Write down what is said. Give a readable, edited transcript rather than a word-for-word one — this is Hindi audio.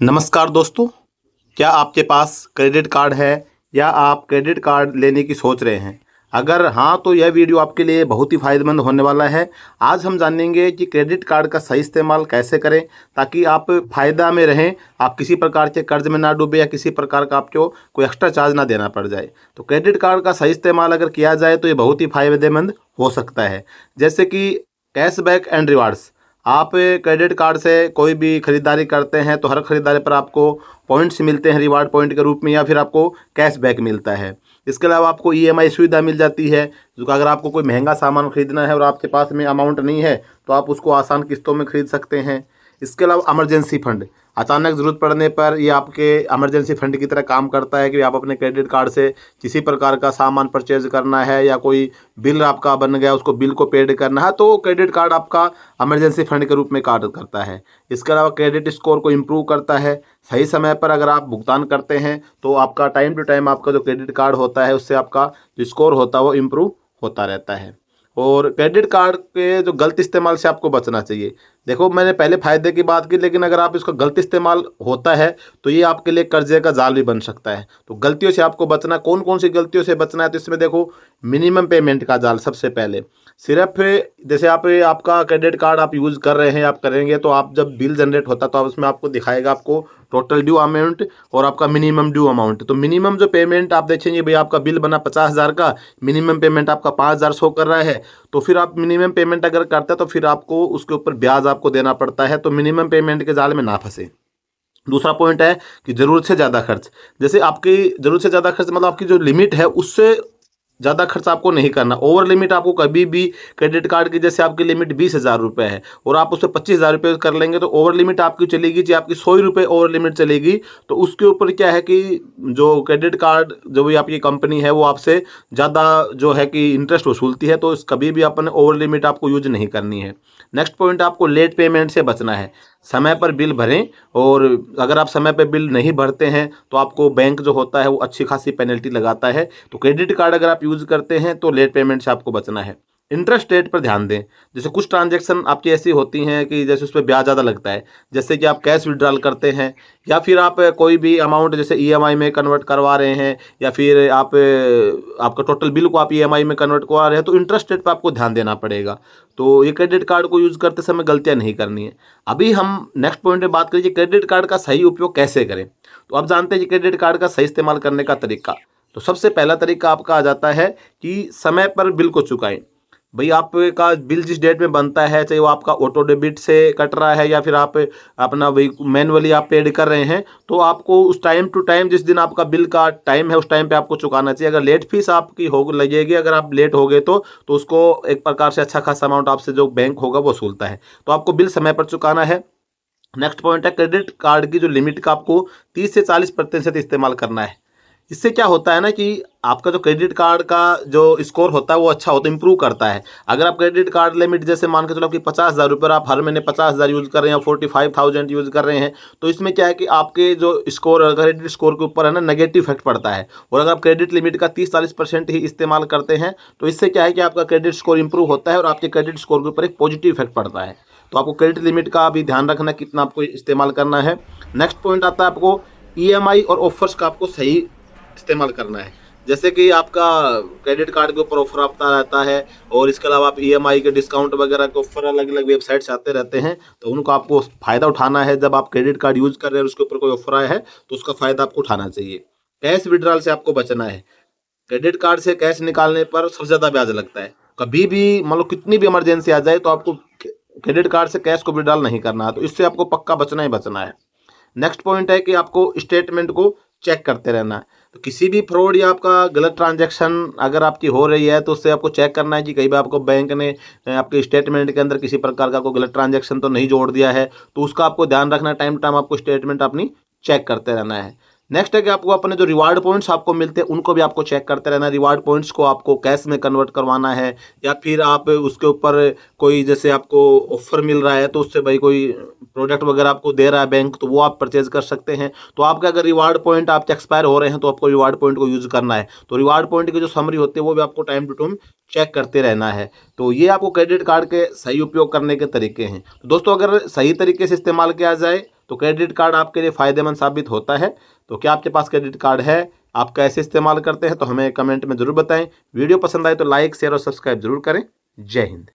नमस्कार दोस्तों, क्या आपके पास क्रेडिट कार्ड है या आप क्रेडिट कार्ड लेने की सोच रहे हैं? अगर हाँ, तो यह वीडियो आपके लिए बहुत ही फ़ायदेमंद होने वाला है। आज हम जानेंगे कि क्रेडिट कार्ड का सही इस्तेमाल कैसे करें ताकि आप फ़ायदा में रहें, आप किसी प्रकार के कर्ज में ना डूबे या किसी प्रकार का आपको कोई एक्स्ट्रा चार्ज ना देना पड़ जाए। तो क्रेडिट कार्ड का सही इस्तेमाल अगर किया जाए तो ये बहुत ही फ़ायदेमंद हो सकता है। जैसे कि कैशबैक एंड रिवार्ड्स। आप क्रेडिट कार्ड से कोई भी खरीदारी करते हैं तो हर खरीदारी पर आपको पॉइंट्स मिलते हैं रिवार्ड पॉइंट के रूप में, या फिर आपको कैशबैक मिलता है। इसके अलावा आपको ईएमआई सुविधा मिल जाती है, जो अगर आपको कोई महंगा सामान खरीदना है और आपके पास में अमाउंट नहीं है तो आप उसको आसान किस्तों में खरीद सकते हैं। इसके अलावा इमरजेंसी फंड, अचानक ज़रूरत पड़ने पर ये आपके इमरजेंसी फंड की तरह काम करता है कि आप अपने क्रेडिट कार्ड से किसी प्रकार का सामान परचेज करना है या कोई बिल आपका बन गया उसको बिल को पेड करना है, तो क्रेडिट कार्ड आपका इमरजेंसी फंड के रूप में कार्य करता है। इसके अलावा क्रेडिट स्कोर को इम्प्रूव करता है। सही समय पर अगर आप भुगतान करते हैं तो आपका टाइम टू टाइम आपका जो क्रेडिट कार्ड होता है उससे आपका जो स्कोर होता है वो इम्प्रूव होता रहता है। और क्रेडिट कार्ड के जो गलत इस्तेमाल से आपको बचना चाहिए। देखो, मैंने पहले फ़ायदे की बात की, लेकिन अगर आप इसका गलत इस्तेमाल होता है तो ये आपके लिए कर्जे का जाल भी बन सकता है। तो गलतियों से आपको बचना, कौन कौन सी गलतियों से बचना है, तो इसमें देखो, मिनिमम पेमेंट का जाल सबसे पहले। सिर्फ जैसे आपका क्रेडिट कार्ड आप यूज़ कर रहे हैं, आप करेंगे तो आप जब बिल जनरेट होता है तो आप उसमें आपको दिखाएगा आपको टोटल ड्यू अमाउंट और आपका मिनिमम ड्यू अमाउंट। तो मिनिमम जो पेमेंट आप देखेंगे, भाई आपका बिल बना 50,000 का, मिनिमम पेमेंट आपका 5,000 शो कर रहा है, तो फिर आप मिनिमम पेमेंट अगर करते हैं तो फिर आपको उसके ऊपर ब्याज आपको देना पड़ता है। तो मिनिमम पेमेंट के जाल में ना फंसे। दूसरा पॉइंट है कि ज़रूरत से ज़्यादा खर्च। जैसे आपकी ज़रूरत से ज़्यादा खर्च मतलब आपकी जो लिमिट है उससे ज़्यादा खर्च आपको नहीं करना। ओवर लिमिट आपको कभी भी, क्रेडिट कार्ड की जैसे आपकी लिमिट 20,000 रुपये है और आप उससे 25,000 रुपये कर लेंगे तो ओवर लिमिट आपकी चलेगी, चाहे आपकी 100 रुपये ओवर लिमिट चलेगी। तो उसके ऊपर क्या है कि जो क्रेडिट कार्ड जो भी आपकी कंपनी है वो आपसे ज़्यादा जो है कि इंटरेस्ट वसूलती है। तो कभी भी अपन ओवर लिमिट आपको यूज नहीं करनी है। नेक्स्ट पॉइंट, आपको लेट पेमेंट से बचना है। समय पर बिल भरें, और अगर आप समय पर बिल नहीं भरते हैं तो आपको बैंक जो होता है वो अच्छी खासी पेनल्टी लगाता है। तो क्रेडिट कार्ड अगर आप यूज़ करते हैं तो लेट पेमेंट से आपको बचना है। इंटरेस्ट रेट पर ध्यान दें। जैसे कुछ ट्रांजैक्शन आपकी ऐसी होती हैं कि जैसे उस पर ब्याज ज़्यादा लगता है, जैसे कि आप कैश विड्रॉल करते हैं या फिर आप कोई भी अमाउंट जैसे ईएमआई में कन्वर्ट करवा रहे हैं, या फिर आप आपका टोटल बिल को आप ईएमआई में कन्वर्ट करवा रहे हैं, तो इंटरेस्ट रेट पर आपको ध्यान देना पड़ेगा। तो ये क्रेडिट कार्ड को यूज़ करते समय गलतियाँ नहीं करनी है। अभी हम नेक्स्ट पॉइंट में बात करेंगे क्रेडिट कार्ड का सही उपयोग कैसे करें। तो आप जानते हैं कि क्रेडिट कार्ड का सही इस्तेमाल करने का तरीका। तो सबसे पहला तरीका आपका आ जाता है कि समय पर बिल को चुकाएं। भाई आपका बिल जिस डेट में बनता है, चाहे वो आपका ऑटो डेबिट से कट रहा है या फिर आप अपना वही मैनुअली आप पेड कर रहे हैं, तो आपको उस टाइम टू टाइम जिस दिन आपका बिल का टाइम है उस टाइम पे आपको चुकाना चाहिए। अगर लेट फीस आपकी हो लगेगी, अगर आप लेट हो गए तो उसको एक प्रकार से अच्छा खासा अमाउंट आपसे जो बैंक होगा वो वसूलता है। तो आपको बिल समय पर चुकाना है। नेक्स्ट पॉइंट है, क्रेडिट कार्ड की जो लिमिट का आपको 30 से 40% इस्तेमाल करना है। इससे क्या होता है ना कि आपका जो क्रेडिट कार्ड का जो स्कोर होता है वो अच्छा होता है, इंप्रूव करता है। अगर आप क्रेडिट कार्ड लिमिट जैसे मान के चलो कि 50,000 रुपये आप हर महीने 50,000 यूज़ कर रहे हैं, 45,000 यूज़ कर रहे हैं, तो इसमें क्या है कि आपके जो स्कोर क्रेडिट स्कोर के ऊपर है ना नेगेटिव इफेक्ट पड़ता है। और अगर आप क्रेडिट लिमिट का 30-40% ही इस्तेमाल करते हैं तो इससे क्या है कि आपका क्रेडिट स्कोर इंप्रूव होता है और आपके क्रेडिट स्कोर के ऊपर एक पॉजिटिव इफेक्ट पड़ता है। तो आपको क्रेडिट लिमिट का भी ध्यान रखना कितना आपको इस्तेमाल करना है। नेक्स्ट पॉइंट आता है आपको ईएमआई और ऑफर्स का आपको सही इस्तेमाल करना है। जैसे कि आपका क्रेडिट कार्ड के ऊपर ऑफर आता रहता है और इसके अलावा आप ईएमआई के डिस्काउंट वगैरह के ऑफर अलग अलग वेबसाइट से आते रहते हैं, तो उनको आपको फ़ायदा उठाना है। जब आप क्रेडिट कार्ड यूज़ कर रहे हैं और उसके ऊपर कोई ऑफर आया है तो उसका फ़ायदा आपको उठाना चाहिए। कैश विड्रॉल से आपको बचना है। क्रेडिट कार्ड से कैश निकालने पर सबसे ज़्यादा ब्याज लगता है। कभी भी मतलब कितनी भी इमरजेंसी आ जाए तो आपको क्रेडिट कार्ड से कैश को विड्रॉल नहीं करना है, तो इससे आपको पक्का बचना ही बचना है। नेक्स्ट पॉइंट है कि आपको स्टेटमेंट को चेक करते रहना है। तो किसी भी फ्रॉड या आपका गलत ट्रांजैक्शन अगर आपकी हो रही है तो उससे आपको चेक करना है कि कई बार आपको बैंक ने आपके स्टेटमेंट के अंदर किसी प्रकार का कोई गलत ट्रांजैक्शन तो नहीं जोड़ दिया है, तो उसका आपको ध्यान रखना है। टाइम टू टाइम आपको स्टेटमेंट अपनी चेक करते रहना है। नेक्स्ट है कि आपको अपने जो रिवार्ड पॉइंट्स आपको मिलते हैं उनको भी आपको चेक करते रहना है। रिवार्ड पॉइंट्स को आपको कैश में कन्वर्ट करवाना है, या फिर आप उसके ऊपर कोई जैसे आपको ऑफर मिल रहा है तो उससे भाई कोई प्रोडक्ट वगैरह आपको दे रहा है बैंक, तो वो आप परचेज कर सकते हैं। तो आपके अगर रिवार्ड पॉइंट आपके एक्सपायर हो रहे हैं तो आपको रिवार्ड पॉइंट को यूज़ करना है। तो रिवार्ड पॉइंट की जो समरी होती है वो भी आपको टाइम टू टाइम चेक करते रहना है। तो ये आपको क्रेडिट कार्ड के सही उपयोग करने के तरीके हैं। तो दोस्तों, अगर सही तरीके से इस्तेमाल किया जाए तो क्रेडिट कार्ड आपके लिए फ़ायदेमंद साबित होता है। तो क्या आपके पास क्रेडिट कार्ड है, आप कैसे इस्तेमाल करते हैं, तो हमें कमेंट में ज़रूर बताएं। वीडियो पसंद आए तो लाइक, शेयर और सब्सक्राइब जरूर करें। जय हिंद।